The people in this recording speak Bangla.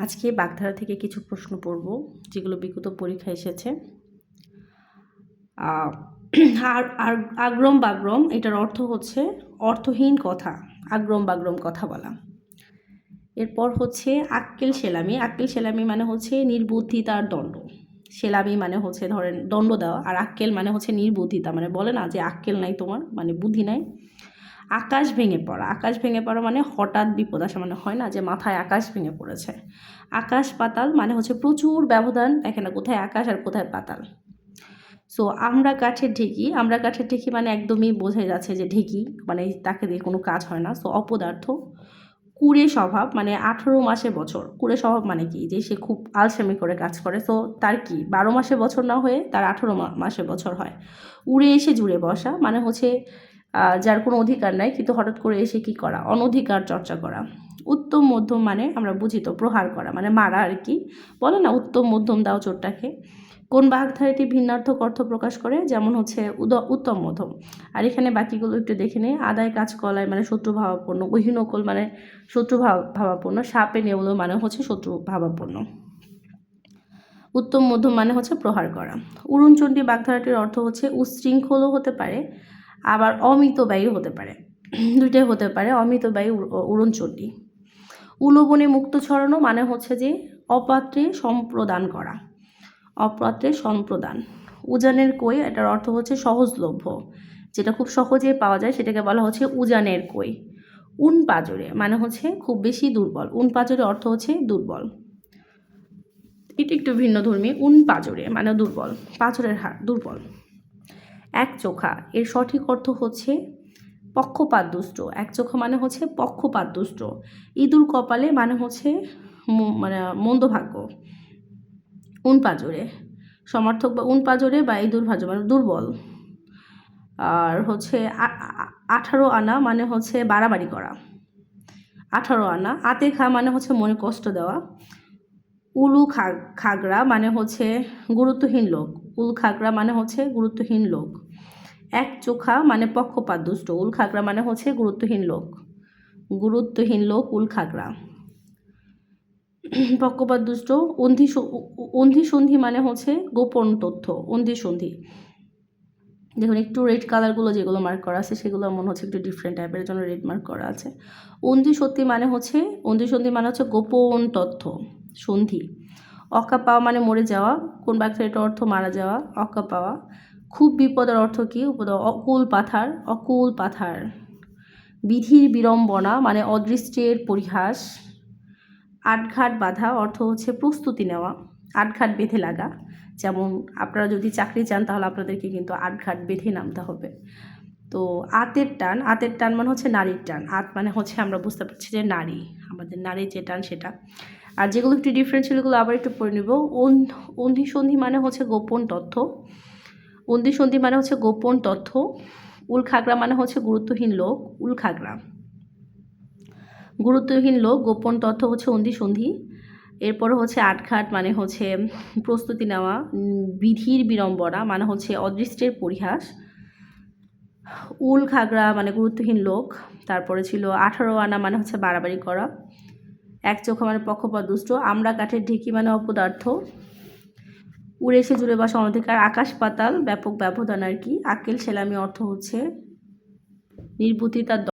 আজকে বাগধারা থেকে কিছু প্রশ্ন পড়ব যেগুলো বিগত পরীক্ষায় এসেছে। আর আগ্রম বাগ্রম এটার অর্থ হচ্ছে অর্থহীন কথা, আগ্রম বাগ্রম কথা বলা। এরপর হচ্ছে আক্কেল সেলামি। আক্কেল সেলামি মানে হচ্ছে নির্বুদ্ধিতার দণ্ড। সেলামি মানে হচ্ছে ধরেন দণ্ড দেওয়া, আর আক্কেল মানে হচ্ছে নির্বুদ্ধিতা, মানে বলে না যে আক্কেল নাই তোমার, মানে বুদ্ধি নাই। আকাশ ভেঙে পড়া। আকাশ ভেঙে পড়া মানে হঠাৎ বিপদ আসা, মানে হয় না যে মাথায় আকাশ ভেঙে পড়েছে। আকাশ পাতাল মানে হচ্ছে প্রচুর ব্যবধান, দেখে না কোথায় আকাশ আর কোথায় পাতাল। সো আমরা কাঠের ঢেঁকি। আমরা কাঠের ঢেঁকি মানে একদমই বোঝাই যাচ্ছে যে ঢেঁকি মানে তাকে দিয়ে কোনো কাজ হয় না। সো অপদার্থ। কুঁড়ে স্বভাব মানে 18 মাসে বছর। কুঁড়ে স্বভাব মানে কি, যে সে খুব আলসেমি করে কাজ করে। সো তার কি 12 মাসে বছর না হয়ে তার 18 মাসে বছর হয়। উড়ে এসে জুড়ে বসা মানে হচ্ছে যার কোনো অধিকার নাই কিন্তু হঠাৎ করে এসে কি করা, অনধিকার চর্চা করা। উত্তম মধ্যম মানে আমরা বুঝি তো প্রহার করা, মানে মারা আর কি। বলে না উত্তম মধ্যম দাও চোরটাকে। কোন বাগধারাটি ভিন্নার্থক অর্থ প্রকাশ করে, যেমন হচ্ছে উত্তম মধ্যম। আর এখানে বাকিগুলো একটু দেখে নেই। আদায় কাজ কলায় মানে শত্রু ভাবাপন্ন। গহীনকল মানে শত্রু ভাবাপন্ন। সাপে নেউলো মানে হচ্ছে শত্রু ভাবাপন্ন। উত্তম মধ্যম মানে হচ্ছে প্রহার করা। উড়নচণ্ডী বাগধারাটির অর্থ হচ্ছে উচ্ছৃঙ্খলও হতে পারে, আবার অমিতব্যয়ী হতে পারে, দুইটাই হতে পারে। অমিতব্যয়ী উড়নচণ্ডী। উলবনে মুক্ত ছড়ানো মানে হচ্ছে যে অপাত্রে সম্প্রদান করা, অপাত্রে সম্প্রদান। উজানের কই এটার অর্থ হচ্ছে সহজলভ্য, যেটা খুব সহজে পাওয়া যায় সেটাকে বলা হচ্ছে উজানের কই। উন পাজরে মানে হচ্ছে খুব বেশি দুর্বল। উন পাজরে অর্থ হচ্ছে দুর্বল। এটি একটু ভিন্ন ধর্মী। উন পাজরে মানে দুর্বল, পাজরের হাড় দুর্বল। এক চোখা এর সঠিক অর্থ হচ্ছে পক্ষপাত দুষ্ট। এক চোখা মানে হচ্ছে পক্ষপাত দুষ্ট। ইঁদুর কপালে মানে হচ্ছে মানে মন্দভাগ্য। উন পাজরে সমার্থক বা উন পাজরে বা ইঁদুর ভাজো মানে দুর্বল। আর হচ্ছে 18 আনা মানে হচ্ছে বাড়াবাড়ি করা। 18 আনা। আতে খা মানে হচ্ছে মনে কষ্ট দেওয়া। উলু খাগড়া মানে হচ্ছে গুরুত্বহীন লোক। উল খাগড়া মানে হচ্ছে গুরুত্বহীন লোক। এক চোখা মানে পক্ষপাত দুষ্ট। উল খাগড়া মানে হচ্ছে গুরুত্বহীন লোক। গুরুত্বহীন লোক উল খাগড়া। পক্ষপাত দুষ্ট। অন্ধি সন্ধি মানে হচ্ছে গোপন তথ্য। অন্ধি সন্ধি। দেখুন একটু রেড কালারগুলো যেগুলো মার্ক করা আছে সেগুলো মনে হচ্ছে একটু ডিফারেন্ট টাইপের, জন্য রেড মার্ক করা আছে। অন্ধি সন্ধি মানে হচ্ছে গোপন তথ্য। সন্ধি। অকা পাওয়া মানে মরে যাওয়া। কোন বাক্যের অর্থ মারা যাওয়া। অকা পাওয়া। খুব বিপদের অর্থ কি, অকুল পাথার। অকুল পাথার। বিধির বিড়ম্বনা মানে অদৃষ্টের পরিহাস। আটঘাট বাঁধা অর্থ হচ্ছে প্রস্তুতি নেওয়া, আটঘাট বেঁধে লাগা। যেমন আপনারা যদি চাকরি চান তাহলে আপনাদেরকে কিন্তু আটঘাট বেঁধে নামতে হবে। তো আতের টান। আতের টান মানে হচ্ছে নারীর টান। আত মানে হচ্ছে আমরা বুঝতে পারছি যে নারী, আমাদের নারীর যে টান সেটা। আর যেগুলো একটু ডিফারেন্ট ছিল এগুলো আবার একটু পড়ে নেব। অন্ধি সন্ধি মানে হচ্ছে গোপন তথ্য। অন্ধি সন্ধি মানে হচ্ছে গোপন তথ্য। উল খাগড়া মানে হচ্ছে গুরুত্বহীন লোক। উল খাগড়া। গুরুত্বহীন লোক, গোপন তথ্য হচ্ছে অন্ধি সন্ধি। এরপরে হচ্ছে আটঘাট মানে হচ্ছে প্রস্তুতি নেওয়া। বিধির বিড়ম্বনা মানে হচ্ছে অদৃষ্টের পরিহাস। উল খাগড়া মানে গুরুত্বহীন লোক। তারপরে ছিল 18 আনা মানে হচ্ছে বাড়াবাড়ি করা। এক চোখা মানে পক্ষপাত দুষ্ট। আমরা কাঠের ঢেঁকি মানে অপদার্থ। উড়ে এসে জুড়ে বসা অনধিকার। আকাশ পাতাল ব্যাপক ব্যবধান আর কি। আক্কেল সেলামি অর্থ হচ্ছে নির্বুদ্ধিতার